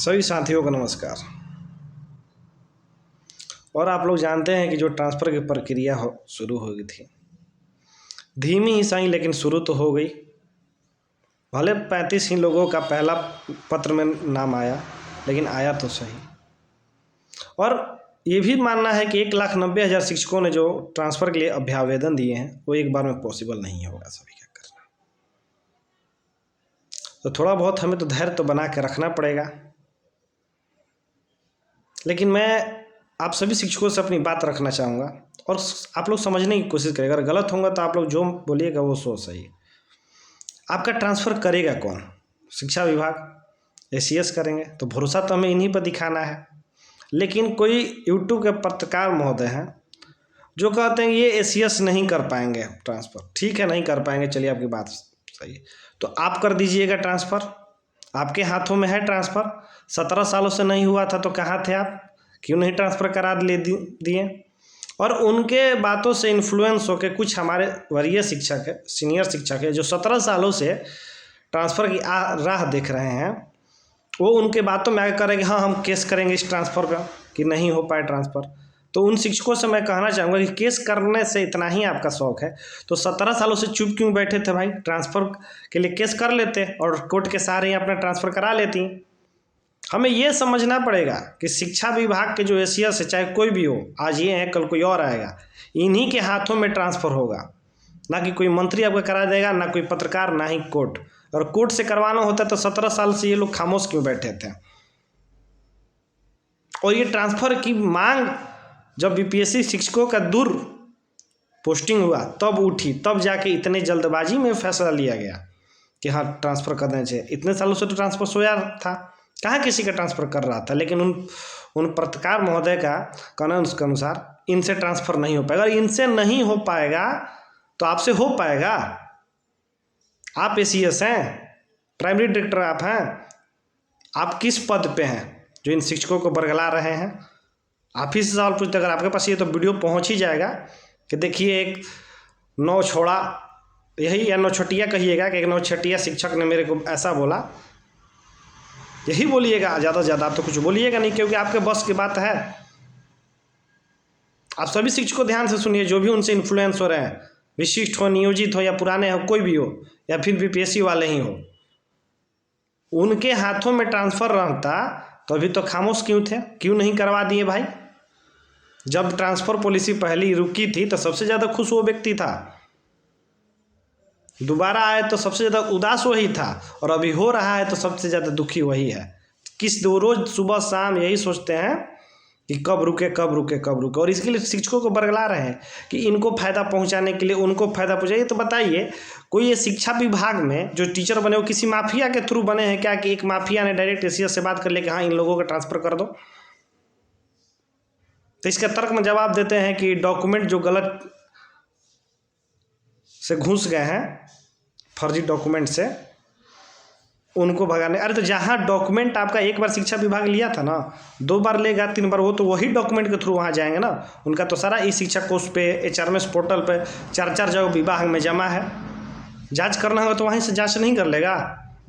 सभी साथियों को नमस्कार। और आप लोग जानते हैं कि जो ट्रांसफ़र की प्रक्रिया शुरू हो गई थी, धीमी ही सही लेकिन शुरू तो हो गई। भले 35 ही लोगों का पहला पत्र में नाम आया, लेकिन आया तो सही। और ये भी मानना है कि 1,90,000 शिक्षकों ने जो ट्रांसफ़र के लिए अभ्यावेदन दिए हैं वो एक बार में पॉसिबल नहीं होगा सभी का करना। तो थोड़ा बहुत हमें तो धैर्य तो बना के रखना पड़ेगा। लेकिन मैं आप सभी शिक्षकों से अपनी बात रखना चाहूँगा और आप लोग समझने की कोशिश करें। अगर गलत होगा तो आप लोग जो बोलिएगा वो सोच सही है। आपका ट्रांसफ़र करेगा कौन? शिक्षा विभाग, ACS करेंगे, तो भरोसा तो हमें इन्हीं पर दिखाना है। लेकिन कोई यूट्यूब के पत्रकार महोदय हैं जो कहते हैं ये ACS नहीं कर पाएंगे ट्रांसफ़र। ठीक है, नहीं कर पाएंगे, चलिए आपकी बात सही है, तो आप कर दीजिएगा ट्रांसफ़र। आपके हाथों में है ट्रांसफ़र। 17 सालों से नहीं हुआ था तो कहाँ थे आप? क्यों नहीं ट्रांसफ़र करा दिए? और उनके बातों से इन्फ्लुएंस होकर कुछ हमारे वरीय शिक्षक है, सीनियर शिक्षक है, जो 17 सालों से ट्रांसफ़र की राह देख रहे हैं, वो उनके बातों में आगे कह रहे हैं कि हाँ हम केस करेंगे इस ट्रांसफ़र पर कि नहीं हो पाए ट्रांसफ़र। तो उन शिक्षकों से मैं कहना चाहूँगा कि केस करने से इतना ही आपका शौक़ है तो 17 सालों से चुप क्यों बैठे थे भाई? ट्रांसफ़र के लिए केस कर लेते और कोर्ट के सहारे ही अपना ट्रांसफ़र करा लेती। हमें ये समझना पड़ेगा कि शिक्षा विभाग के जो ACS है, चाहे कोई भी हो, आज ये है कल कोई और आएगा, इन्हीं के हाथों में ट्रांसफ़र होगा। ना कि कोई मंत्री आपका करा देगा, ना कोई पत्रकार, ना ही कोर्ट। और कोर्ट से करवाना होता तो 17 साल से ये लोग खामोश क्यों बैठे थे? और ये ट्रांसफ़र की मांग जब BPSC शिक्षकों का दूर पोस्टिंग हुआ तब उठी, तब जाके इतने जल्दबाजी में फैसला लिया गया कि हाँ ट्रांसफ़र कर देना चाहिए। इतने सालों से तो ट्रांसफ़र सोया था, कहाँ किसी का ट्रांसफ़र कर रहा था। लेकिन उन पत्रकार महोदय का कहना के अनुसार इनसे ट्रांसफ़र नहीं हो पाएगा। इनसे नहीं हो पाएगा तो आपसे हो पाएगा? आप ACS हैं, प्राइमरी डायरेक्टर आप हैं, आप किस पद पे हैं जो इन शिक्षकों को बरगला रहे हैं? आप ही से सवाल पूछते। अगर आपके पास ये तो वीडियो पहुंच ही जाएगा कि देखिए एक नौछोड़ा, यही या नौछटिया कहिएगा कि एक नौछटिया शिक्षक ने मेरे को ऐसा बोला, यही बोलिएगा ज़्यादा से ज़्यादा। आप तो कुछ बोलिएगा नहीं क्योंकि आपके बस की बात है। आप सभी शिक्षकों ध्यान से सुनिए, जो भी उनसे इन्फ्लुएंस हो रहे हैं, विशिष्ट हो, नियोजित हो या पुराने हो, कोई भी हो, या फिर BPSC वाले ही हो, उनके हाथों में ट्रांसफ़र रहता तो अभी तो खामोश क्यों थे? क्यों नहीं करवा दिए भाई? जब ट्रांसफ़र पॉलिसी पहली रुकी थी तो सबसे ज़्यादा खुश वो व्यक्ति था, दोबारा आए तो सबसे ज़्यादा उदास वही था, और अभी हो रहा है तो सबसे ज़्यादा दुखी वही है। किस दो रोज़ सुबह शाम यही सोचते हैं कि कब रुके कब रुके कब रुके। और इसके लिए शिक्षकों को बरगला रहे हैं कि इनको फ़ायदा पहुंचाने के लिए उनको फ़ायदा पहुंचाइए। तो बताइए, कोई ये शिक्षा विभाग में जो टीचर बने वो किसी माफिया के थ्रू बने हैं क्या कि एक माफिया ने डायरेक्ट ACS से बात कर लिया कि हाँ इन लोगों का ट्रांसफ़र कर दो? तो इसका तर्क में जवाब देते हैं कि डॉक्यूमेंट जो गलत से घुस गए हैं, फर्जी डॉक्यूमेंट से, उनको भगाने। अरे तो जहाँ डॉक्यूमेंट आपका एक बार शिक्षा विभाग लिया था ना, 2 बार लेगा, 3 बार, वो तो वही डॉक्यूमेंट के थ्रू वहाँ जाएंगे ना। उनका तो सारा शिक्षा कोष पे, HRMS पोर्टल पे 4 जगह विभाग में जमा है। जांच करना होगा तो वहीं से जांच नहीं कर लेगा?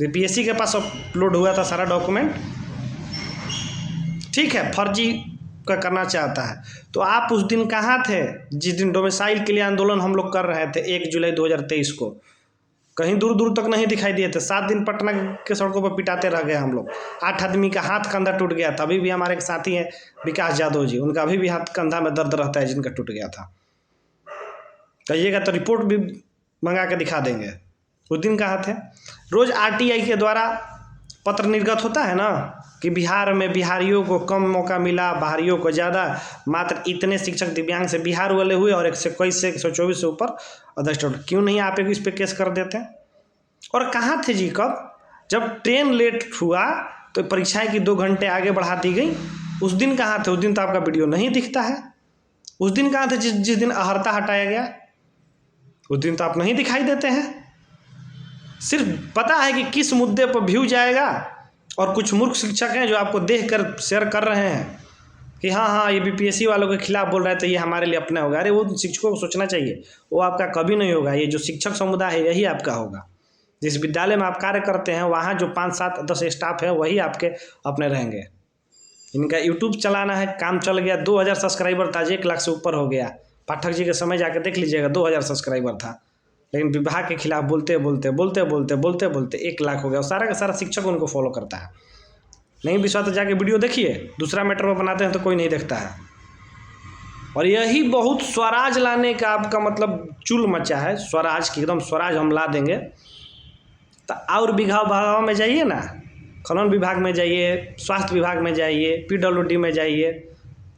BPSC के पास अपलोड हुआ था सारा डॉक्यूमेंट। ठीक है, फर्जी का करना चाहता है तो आप उस दिन कहाँ थे जिस दिन डोमिसाइल के लिए आंदोलन हम लोग कर रहे थे 1 जुलाई 2023 को? कहीं दूर दूर तक नहीं दिखाई दिए थे। 7 दिन पटना के सड़कों पर पिटाते रह गए हम लोग। 8 आदमी का हाथ कंधा टूट गया था। अभी भी हमारे एक साथी हैं विकास यादव जी, उनका अभी भी हाथ कंधा में दर्द रहता है जिनका टूट गया था। कहिएगा तो रिपोर्ट भी मंगा के दिखा देंगे। उस दिन कहाँ थे? रोज़ RTI के द्वारा पत्र निर्गत होता है ना कि बिहार में बिहारियों को कम मौका मिला, बाहरियों को ज़्यादा, मात्र इतने शिक्षक दिव्यांग से बिहार वाले हुए और 121 से 124 से ऊपर अदर स्टेट। क्यों नहीं आप इस पर केस कर देते? और कहाँ थे जी कब? जब ट्रेन लेट हुआ तो परीक्षाएं की 2 घंटे आगे बढ़ा दी गई, उस दिन कहाँ थे? उस दिन तो आपका वीडियो नहीं दिखता है। उस दिन कहाँ थे जिस दिन अहर्ता हटाया गया? उस दिन तो आप नहीं दिखाई देते हैं। सिर्फ पता है कि किस मुद्दे पर व्यू जाएगा, और कुछ मूर्ख शिक्षक हैं जो आपको देख कर शेयर कर रहे हैं कि हाँ हाँ ये BPSC वालों के खिलाफ बोल रहा है तो ये हमारे लिए अपना होगा। अरे वो शिक्षकों को सोचना चाहिए, वो आपका कभी नहीं होगा। ये जो शिक्षक समुदाय है यही आपका होगा। जिस विद्यालय में आप कार्य करते हैं वहाँ जो 5, 7, 10 स्टाफ है वही आपके अपने रहेंगे। इनका यूट्यूब चलाना है, काम चल गया, 2000 सब्सक्राइबर था, 1 लाख से ऊपर हो गया। पाठक जी के समय जाकर देख लीजिएगा, 2000 सब्सक्राइबर था, लेकिन विभाग के खिलाफ बोलते बोलते 1 लाख हो गया। और सारा का सारा शिक्षक उनको फॉलो करता है। नहीं विश्वास तो जाके वीडियो देखिए, दूसरा मैटर में बनाते हैं तो कोई नहीं देखता है। और यही बहुत स्वराज लाने का आपका मतलब चुल मचा है, स्वराज की, एकदम स्वराज हम ला देंगे। तो और विभाग में जाइए ना, खनन विभाग में जाइए, स्वास्थ्य विभाग में जाइए, PWD में जाइए,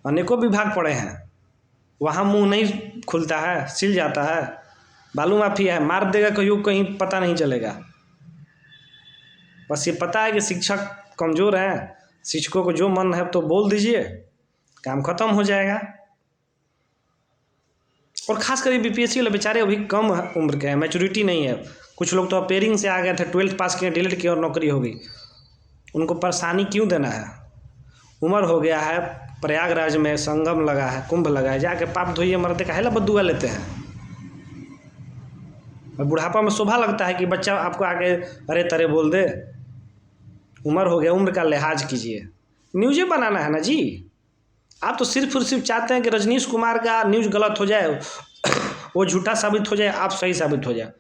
अनेकों विभाग पड़े हैं, वहाँ मुंह नहीं खुलता है, सिल जाता है। बालू माफिया है, मार देगा कहीं कहीं पता नहीं चलेगा। बस ये पता है कि शिक्षक कमज़ोर हैं, शिक्षकों को जो मन है तो बोल दीजिए, काम खत्म हो जाएगा। और खास कर BPSC वाले बेचारे अभी कम उम्र के हैं, मैच्योरिटी नहीं है। कुछ लोग तो अपेयरिंग से आ गए थे, 12th पास किए, डिलीट किए और नौकरी हो गई। उनको परेशानी क्यों देना है? उम्र हो गया है, प्रयागराज में संगम लगा है, कुंभ लगा है, जाके पाप धोइए, मरते काहे ला बदुआ लेते हैं। और बुढ़ापा में शोभा लगता है कि बच्चा आपको आके अरे तरे बोल दे। उम्र हो गया, उम्र का लिहाज कीजिए। न्यूज़ें बनाना है ना जी, आप तो सिर्फ और सिर्फ चाहते हैं कि रजनीश कुमार का न्यूज़ गलत हो जाए, वो झूठा साबित हो जाए, आप सही साबित हो जाए।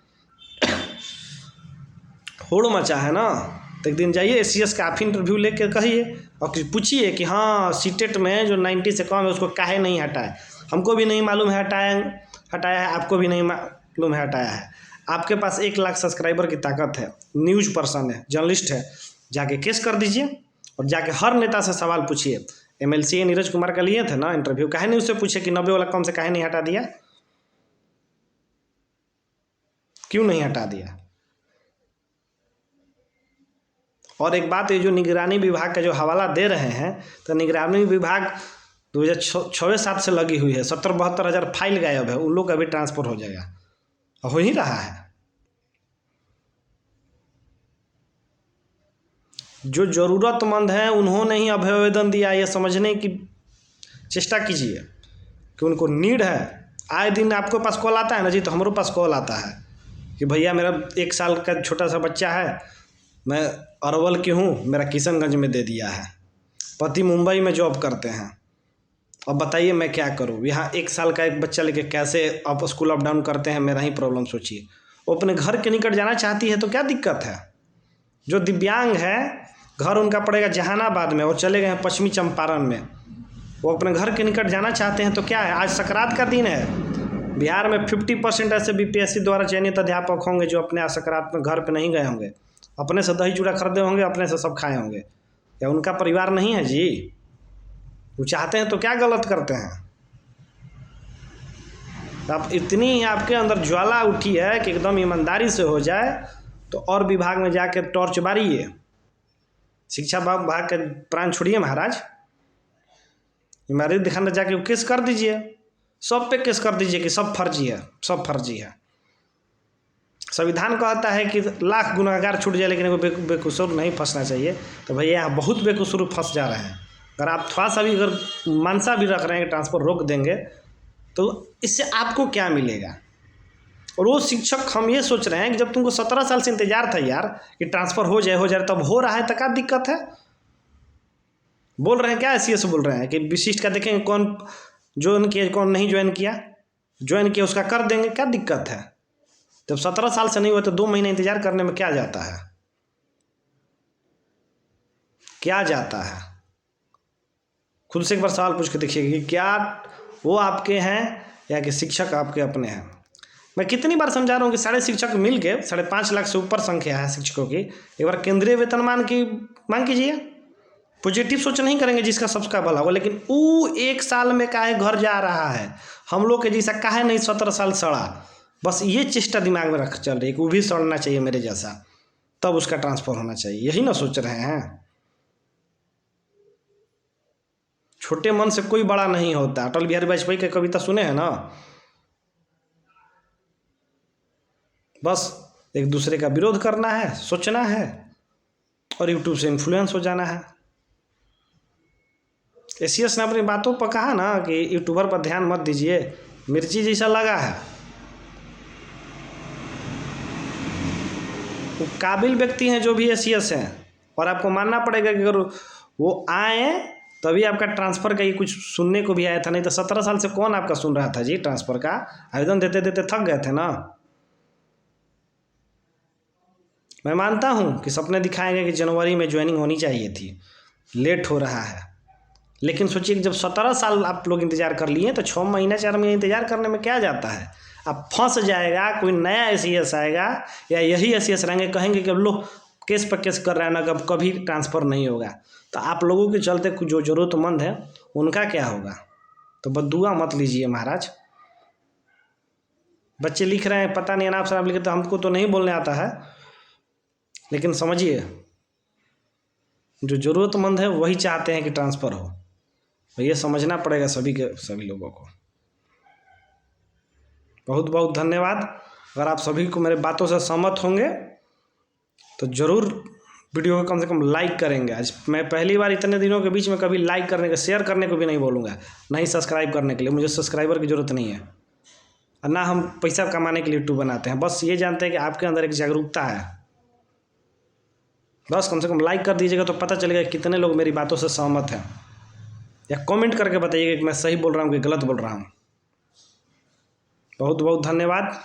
होड़ मचा है ना, तो एक दिन जाइए SCS का आप इंटरव्यू लेके कहिए और पूछिए कि हाँ सीटेट में जो 90 से कम है उसको काहे नहीं हटाया। हमको भी नहीं मालूम है हटाया है, आपको भी नहीं मालूम है हटाया है। आपके पास 1 लाख सब्सक्राइबर की ताकत है, न्यूज़ पर्सन है, जर्नलिस्ट है, जाके केस कर दीजिए और जाके हर नेता से सवाल पूछिए। MLC नीरज कुमार का लिए थे ना इंटरव्यू, काहे नहीं उससे पूछे कि 90 वाला कम से काहे नहीं हटा दिया, क्यों नहीं हटा दिया? और एक बात, ये जो निगरानी विभाग का जो हवाला दे रहे हैं, तो निगरानी विभाग 2006-7 से लगी हुई है, 70-72 हज़ार फाइल गायब है, उन लोग का भी ट्रांसफर हो जाएगा, हो ही रहा है। जो ज़रूरतमंद हैं उन्होंने ही अभ्यावेदन दिया, ये समझने की चेष्टा कीजिए कि उनको नीड है। आए दिन आपके पास कॉल आता है ना जी, तो हमारे पास कॉल आता है कि भैया मेरा 1 साल का छोटा सा बच्चा है, मैं अरवल की हूँ, मेरा किशनगंज में दे दिया है, पति मुंबई में जॉब करते हैं, अब बताइए मैं क्या करूँ। यहाँ 1 साल का एक बच्चा लेके कैसे आप स्कूल अप डाउन करते हैं, मेरा ही प्रॉब्लम सोचिए। वो अपने घर के निकट जाना चाहती है तो क्या दिक्कत है? जो दिव्यांग है, घर उनका पड़ेगा जहानाबाद में, वो चले गए हैं पश्चिमी चंपारण में, वो अपने घर के निकट जाना चाहते हैं तो क्या है? आज सकरात का दिन है, बिहार में 50% ऐसे BPSC द्वारा चयनित अध्यापक होंगे जो अपने सकरात में घर पे नहीं गए होंगे, अपने से दही चूड़ा खरीदे होंगे, अपने से सब खाए होंगे। क्या उनका परिवार नहीं है जी? वो चाहते हैं तो क्या गलत करते हैं? अब इतनी आपके अंदर ज्वाला उठी है कि एकदम ईमानदारी से हो जाए तो और विभाग में जाके टॉर्च बारिए। शिक्षा विभाग के प्राण छोड़िए महाराज, ईमानदारी दिखाने जाके केस कर दीजिए, सब पे केस कर दीजिए कि सब फर्जी है, सब फर्जी है। संविधान कहता है कि लाख गुनहगार छूट जाए लेकिन बेकसूर नहीं फंसना चाहिए। तो भैया यहाँ बहुत बेकसूर फंस जा रहे हैं। अगर आप थोड़ा सा भी अगर मानसा भी रख रहे हैं कि ट्रांसफ़र रोक देंगे तो इससे आपको क्या मिलेगा? और वो शिक्षक हम ये सोच रहे हैं कि जब तुमको 17 साल से इंतजार था यार कि ट्रांसफ़र हो जाए, तब हो रहा है तो क्या दिक्कत है? बोल रहे हैं क्या SCS बोल रहे हैं कि विशिष्ट का देखेंगे कौन ज्वाइन किया कौन नहीं ज्वाइन किया उसका कर देंगे, क्या दिक्कत है? जब 17 साल से नहीं हुआ तो 2 महीने इंतजार करने में क्या जाता है? क्या जाता है? खुद से एक बार सवाल पूछ के देखिए कि क्या वो आपके हैं या कि शिक्षक आपके अपने हैं। मैं कितनी बार समझा रहा हूँ कि सारे शिक्षक मिल के 5.5 लाख से ऊपर संख्या है शिक्षकों की, एक बार केंद्रीय वेतनमान की मांग कीजिए। पॉजिटिव सोच नहीं करेंगे जिसका सबका भला होगा, लेकिन वो 1 साल में काहे घर जा रहा है, हम लोग के जैसा काहे नहीं 17 साल सड़ा। बस ये चेष्टा दिमाग में रख चल रही है कि वो भी सड़ना चाहिए मेरे जैसा, तब उसका ट्रांसफ़र होना चाहिए। यही ना सोच रहे हैं? छोटे मन से कोई बड़ा नहीं होता। अटल बिहारी वाजपेयी की कविता सुने हैं ना? बस एक दूसरे का विरोध करना है, सोचना है और यूट्यूब से इन्फ्लुएंस हो जाना है। SCS ने अपनी बातों पर कहा ना कि यूट्यूबर पर ध्यान मत दीजिए, मिर्ची जैसा लगा है। वो काबिल व्यक्ति हैं जो भी एसीएस हैं, और आपको मानना पड़ेगा कि अगर वो आए तभी आपका ट्रांसफ़र का ये कुछ सुनने को भी आया था, नहीं तो 17 साल से कौन आपका सुन रहा था जी ट्रांसफ़र का। आवेदन देते देते थक गए थे ना। मैं मानता हूँ कि सपने दिखाएंगे कि जनवरी में ज्वाइनिंग होनी चाहिए थी, लेट हो रहा है, लेकिन सोचिए कि जब 17 साल आप लोग इंतज़ार कर लिए तो 6 महीना 4 महीने इंतज़ार करने में क्या जाता है। अब फंस जाएगा, कोई नया एसीएस आएगा या यही एसीएस रहेंगे, कहेंगे कि अब लो केस पर केस कर रहा है ना, कब कभी ट्रांसफ़र नहीं होगा, तो आप लोगों के चलते जो ज़रूरतमंद है उनका क्या होगा। तो बद्दुआ मत लीजिए महाराज। बच्चे लिख रहे हैं, पता नहीं अनाप शनाप लिखे, तो हमको तो नहीं बोलने आता है, लेकिन समझिए जो ज़रूरतमंद है वही चाहते हैं कि ट्रांसफ़र हो, तो ये समझना पड़ेगा सभी लोगों को। बहुत बहुत धन्यवाद। अगर आप सभी को मेरे बातों से सहमत होंगे तो ज़रूर वीडियो को कम से कम लाइक करेंगे। आज मैं पहली बार इतने दिनों के बीच में कभी लाइक करने का, शेयर करने को भी नहीं बोलूँगा, ना ही सब्सक्राइब करने के लिए। मुझे सब्सक्राइबर की ज़रूरत नहीं है, और ना हम पैसा कमाने के लिए यूट्यूब बनाते हैं। बस ये जानते हैं कि आपके अंदर एक जागरूकता है। बस कम से कम लाइक कर दीजिएगा तो पता चलेगा कितने लोग मेरी बातों से सहमत हैं, या कमेंट करके बताइएगा कि मैं सही बोल रहा हूँ कि गलत बोल रहा हूँ। बहुत बहुत धन्यवाद।